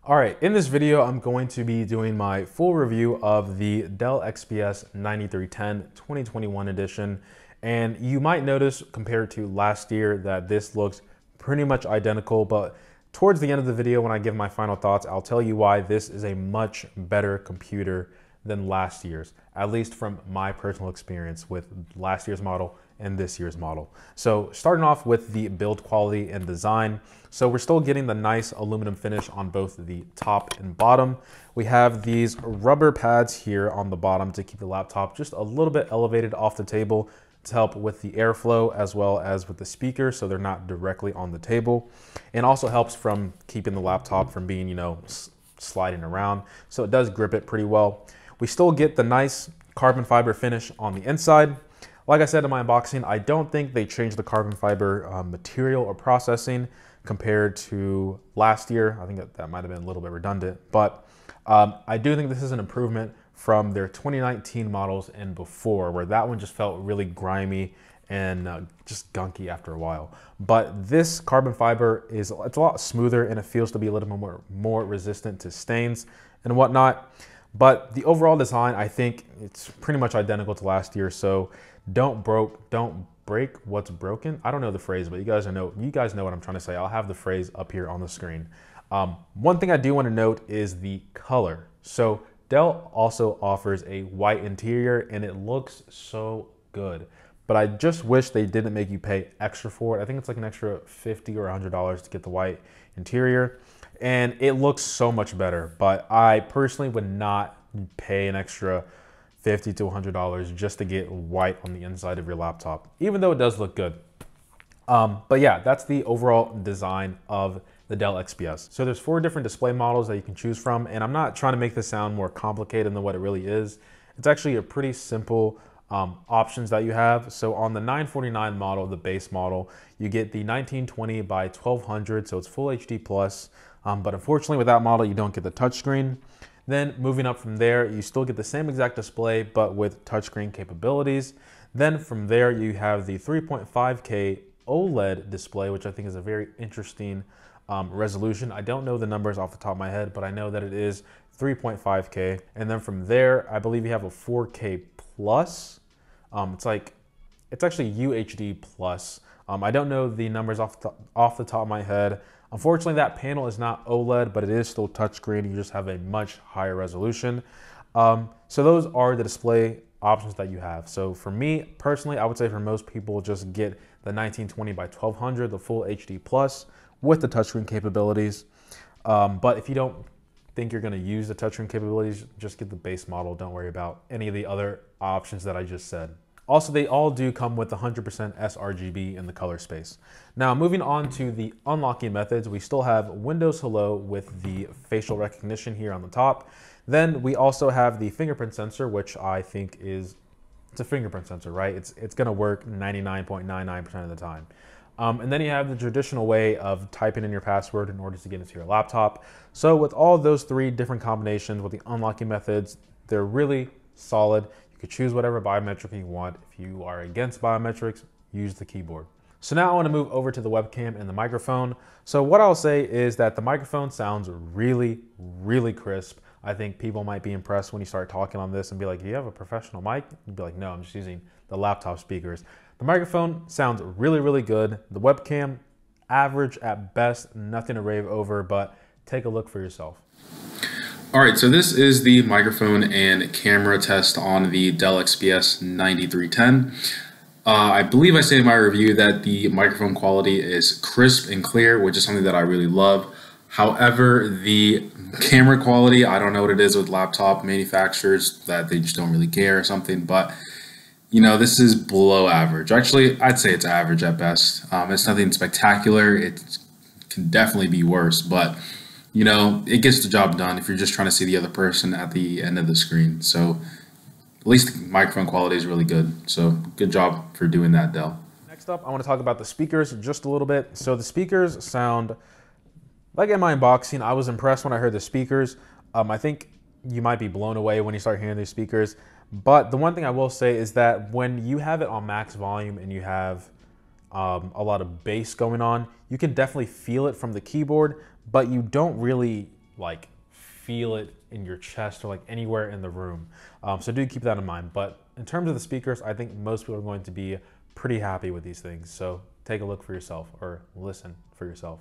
All right, in this video, I'm going to be doing my full review of the Dell XPS 9310 2021 edition. And you might notice compared to last year that this looks pretty much identical, but towards the end of the video, when I give my final thoughts, I'll tell you why this is a much better computer than last year's, at least from my personal experience with last year's model and this year's model. So starting off with the build quality and design. So we're still getting the nice aluminum finish on both the top and bottom. We have these rubber pads here on the bottom to keep the laptop just a little bit elevated off the table to help with the airflow as well as with the speaker, so they're not directly on the table. And also helps from keeping the laptop from being, sliding around. So it does grip it pretty well. We still get the nice carbon fiber finish on the inside. Like I said in my unboxing, I don't think they changed the carbon fiber material or processing compared to last year. I think that might have been a little bit redundant, but I do think this is an improvement from their 2019 models and before, where that one just felt really grimy and just gunky after a while. But this carbon fiber it's a lot smoother and it feels to be a little bit more resistant to stains and whatnot. But the overall design, I think it's pretty much identical to last year. So don't break what's broken. I don't know the phrase, but you guys know what I'm trying to say. I'll have the phrase up here on the screen. One thing I do want to note is the color. So Dell also offers a white interior and it looks so good, but I just wish they didn't make you pay extra for it. I think it's like an extra $50 or $100 to get the white interior, and it looks so much better. But I personally would not pay an extra $50 to $100 just to get white on the inside of your laptop, even though it does look good. But yeah, that's the overall design of the Dell XPS. So there's 4 different display models that you can choose from, and I'm not trying to make this sound more complicated than what it really is. It's actually a pretty simple options that you have. So on the 949 model, the base model, you get the 1920 by 1200, so it's full HD plus. But unfortunately with that model, you don't get the touchscreen. Then moving up from there, you still get the same exact display, but with touchscreen capabilities. Then from there, you have the 3.5K OLED display, which I think is a very interesting resolution. I don't know the numbers off the top of my head, but I know that it is 3.5K. And then from there, I believe you have a 4K plus. It's actually UHD plus. I don't know the numbers off the top of my head. Unfortunately, that panel is not OLED, but it is still touchscreen. You just have a much higher resolution. So those are the display options that you have. So for me personally, I would say for most people, just get the 1920 by 1200, the full HD plus with the touchscreen capabilities. But if you don't think you're going to use the touchscreen capabilities, just get the base model. Don't worry about any of the other options that I just said. Also, they all do come with 100% sRGB in the color space. Now, moving on to the unlocking methods, we still have Windows Hello with the facial recognition here on the top. Then we also have the fingerprint sensor, which I think it's a fingerprint sensor, right? It's going to work 99.99% of the time. And then you have the traditional way of typing in your password in order to get into your laptop. So with all those 3 different combinations with the unlocking methods, they're really solid. You could choose whatever biometric you want. If you are against biometrics, use the keyboard. So now I want to move over to the webcam and the microphone. So what I'll say is that the microphone sounds really, really crisp. I think people might be impressed when you start talking on this and be like, do you have a professional mic? You'd be like, no, I'm just using the laptop speakers. The microphone sounds really, really good. The webcam, average at best, nothing to rave over, but take a look for yourself. All right, so this is the microphone and camera test on the Dell XPS 9310. I believe I said in my review that the microphone quality is crisp and clear, which is something that I really love. However, the camera quality, I don't know what it is with laptop manufacturers, that they just don't really care or something, but this is below average. Actually, I'd say it's average at best. It's nothing spectacular. It can definitely be worse, but it gets the job done if you're just trying to see the other person at the end of the screen. So at least the microphone quality is really good. So good job for doing that, Dell. Next up, I want to talk about the speakers just a little bit. So the speakers sound like in my unboxing. I was impressed when I heard the speakers. I think you might be blown away when you start hearing these speakers. But the one thing I will say is that when you have it on max volume and you have a lot of bass going on, you can definitely feel it from the keyboard, but you don't really like feel it in your chest or like anywhere in the room. So do keep that in mind. But in terms of the speakers, I think most people are going to be pretty happy with these things. So take a look for yourself or listen for yourself.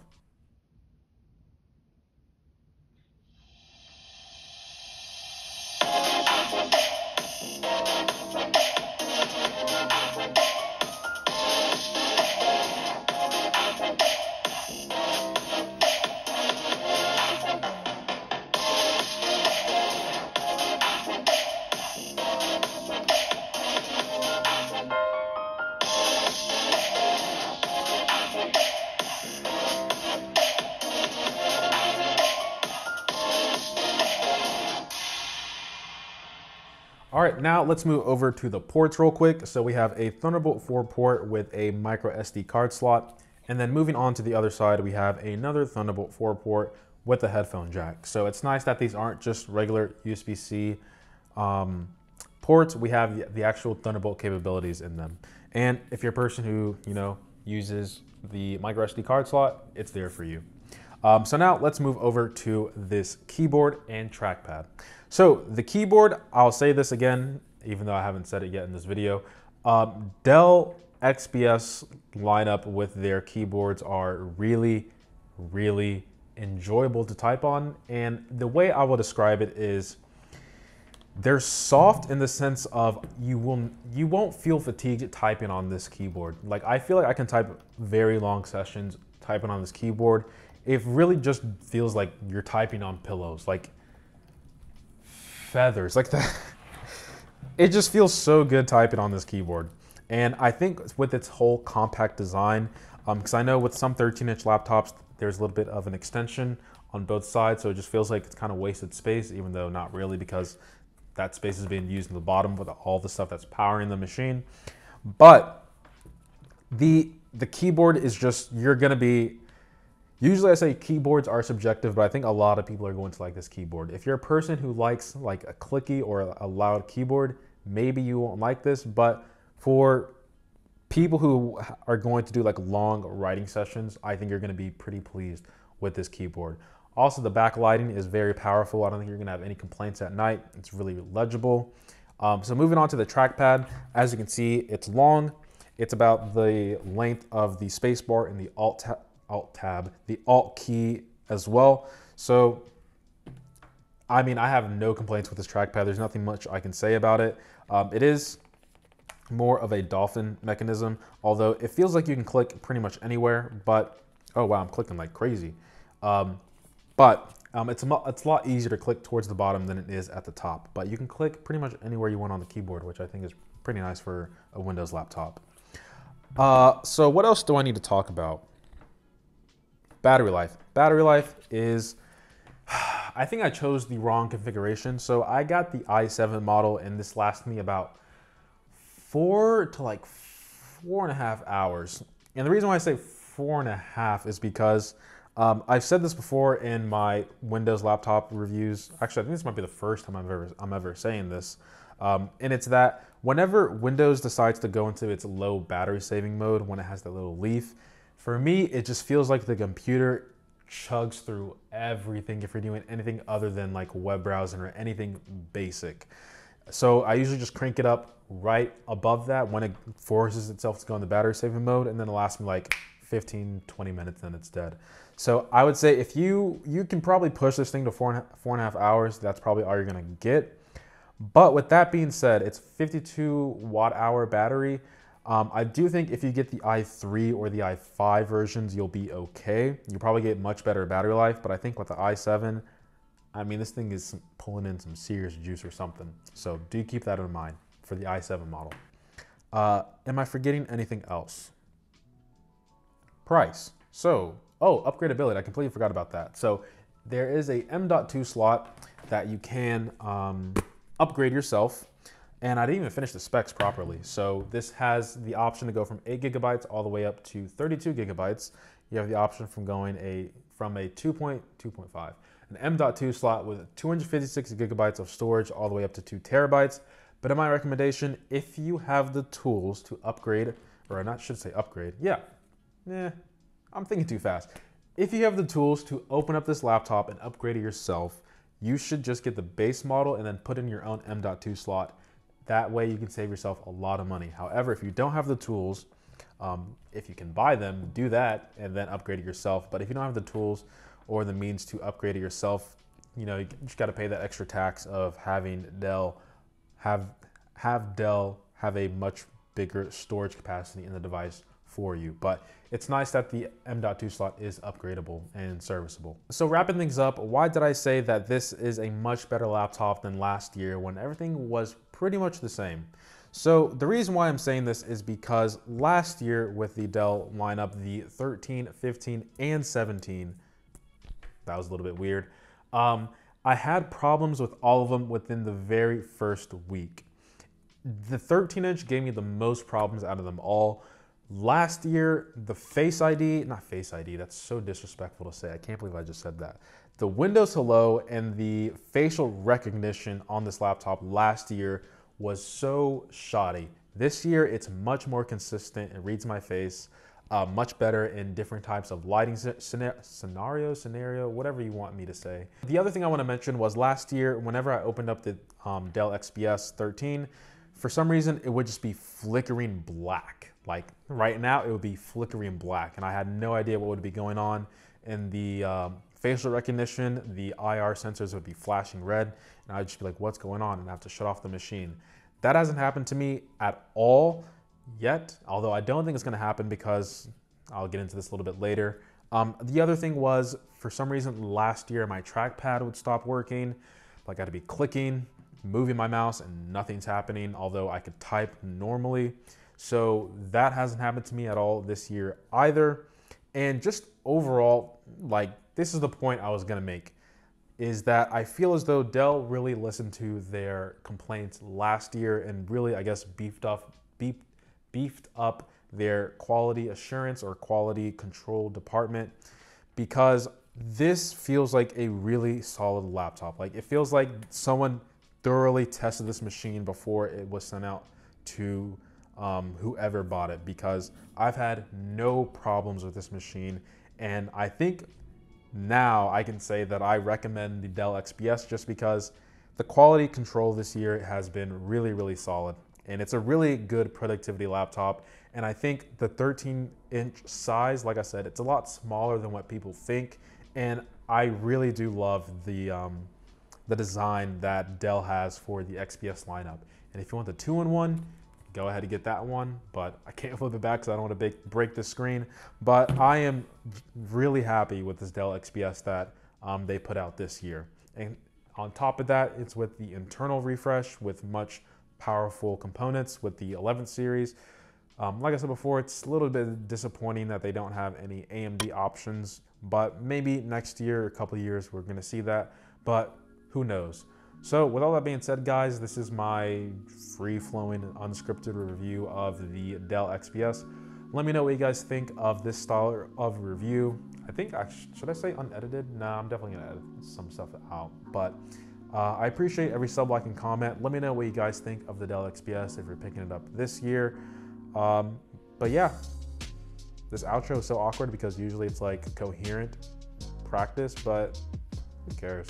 All right, now let's move over to the ports real quick. So we have a Thunderbolt 4 port with a micro SD card slot. And then moving on to the other side, we have another Thunderbolt 4 port with a headphone jack. So it's nice that these aren't just regular USB-C ports. We have the actual Thunderbolt capabilities in them. And if you're a person who, uses the micro SD card slot, it's there for you. So now let's move over to this keyboard and trackpad. So the keyboard, I'll say this again, even though I haven't said it yet in this video. Dell XPS lineup with their keyboards are really, really enjoyable to type on. And the way I will describe it is they're soft in the sense of you won't feel fatigued typing on this keyboard. Like I feel like I can type very long sessions typing on this keyboard. It really just feels like you're typing on pillows, like feathers, like that. It just feels so good typing on this keyboard. And I think with its whole compact design, because I know with some 13-inch laptops, there's a little bit of an extension on both sides, so it just feels like it's kind of wasted space, even though not really, because that space is being used in the bottom with all the stuff that's powering the machine. But the keyboard is just, you're gonna be, usually I say keyboards are subjective, but I think a lot of people are going to like this keyboard. If you're a person who likes like a clicky or a loud keyboard, maybe you won't like this, but for people who are going to do like long writing sessions, I think you're gonna be pretty pleased with this keyboard. Also, the backlighting is very powerful. I don't think you're gonna have any complaints at night. It's really legible. So moving on to the trackpad, as you can see, it's long. It's about the length of the spacebar and the Alt tab, the Alt key as well. So, I mean, I have no complaints with this trackpad. There's nothing much I can say about it. It is more of a dolphin mechanism, although it feels like you can click pretty much anywhere, but, oh wow, I'm clicking like crazy. It's a lot easier to click towards the bottom than it is at the top, but you can click pretty much anywhere you want on the keyboard, which I think is pretty nice for a Windows laptop. So what else do I need to talk about? Battery life. Battery life is, I think I chose the wrong configuration. So I got the i7 model and this lasts me about 4 to like 4.5 hours. And the reason why I say 4.5 is because I've said this before in my Windows laptop reviews. Actually, I think this might be the first time I'm ever saying this. And it's that whenever Windows decides to go into its low battery saving mode, when it has that little leaf, for me, it just feels like the computer chugs through everything if you're doing anything other than like web browsing or anything basic. So I usually just crank it up right above that when it forces itself to go into battery saving mode, and then it lasts me like 15, 20 minutes, then it's dead. So I would say if you can probably push this thing to 4.5 hours, that's probably all you're gonna get. But with that being said, it's 52 watt hour battery. I do think if you get the i3 or the i5 versions, you'll be okay. You'll probably get much better battery life, but I think with the i7, I mean, this thing is pulling in some serious juice or something. So do keep that in mind for the i7 model. Am I forgetting anything else? Price. So, upgradability. I completely forgot about that. So there is a M.2 slot that you can upgrade yourself. And I didn't even finish the specs properly. So this has the option to go from 8 gigabytes all the way up to 32 gigabytes. You have the option from going from a 2.5, an M.2 slot with 256 gigabytes of storage all the way up to 2 terabytes. But in my recommendation, if you have the tools to upgrade, or I should say upgrade, I'm thinking too fast. If you have the tools to open up this laptop and upgrade it yourself, you should just get the base model and then put in your own M.2 slot. That way you can save yourself a lot of money. However, if you don't have the tools, if you can buy them, do that and then upgrade it yourself. But if you don't have the tools or the means to upgrade it yourself, you just got to pay that extra tax of having Dell have Dell have a much bigger storage capacity in the device for you. But it's nice that the M.2 slot is upgradable and serviceable. So wrapping things up, why did I say that this is a much better laptop than last year when everything was pretty much the same? So the reason why I'm saying this is because last year with the Dell lineup, the 13, 15, and 17, that was a little bit weird. I had problems with all of them within the very first week. The 13-inch gave me the most problems out of them all. Last year, the Face ID, not Face ID, that's so disrespectful to say. I can't believe I just said that. The Windows Hello and the facial recognition on this laptop last year was so shoddy. This year, it's much more consistent. It reads my face much better in different types of lighting scenario, whatever you want me to say. The other thing I want to mention was last year, whenever I opened up the Dell XPS 13, for some reason, it would just be flickering black. Like right now, it would be flickering black, and I had no idea what would be going on. In the facial recognition, the IR sensors would be flashing red, and I'd just be like, what's going on? And I have to shut off the machine. That hasn't happened to me at all yet, although I don't think it's gonna happen because I'll get into this a little bit later. The other thing was, for some reason last year, my trackpad would stop working. Like I had to be clicking, moving my mouse, and nothing's happening, although I could type normally. So that hasn't happened to me at all this year either. And just overall, like this is the point I was gonna make, is that I feel as though Dell really listened to their complaints last year and really, I guess, beefed up their quality assurance or quality control department, because this feels like a really solid laptop. Like it feels like someone thoroughly tested this machine before it was sent out to whoever bought it, because I've had no problems with this machine. And I think now I can say that I recommend the Dell XPS just because the quality control this year has been really, really solid. And it's a really good productivity laptop. And I think the 13-inch size, like I said, it's a lot smaller than what people think. And I really do love the design that Dell has for the XPS lineup. And if you want the 2-in-1, go ahead and get that one, but I can't flip it back because I don't want to break the screen. But I am really happy with this Dell XPS that they put out this year. And on top of that, it's with the internal refresh with much powerful components with the 11th series. Like I said before, it's a little bit disappointing that they don't have any AMD options, but maybe next year, a couple of years, we're gonna see that, but who knows? So with all that being said, guys, this is my free-flowing, unscripted review of the Dell XPS. Let me know what you guys think of this style of review. I think, should I say unedited? No, I'm definitely gonna edit some stuff out, but I appreciate every sub, like, and comment. Let me know what you guys think of the Dell XPS if you're picking it up this year. But yeah, this outro is so awkward because usually it's like coherent practice, but who cares?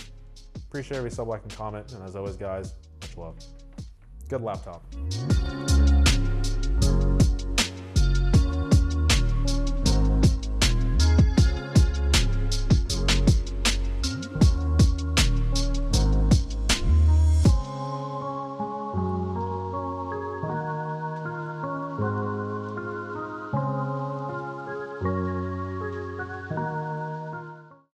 Appreciate every sub, like, and comment. And as always, guys, much love. Good laptop.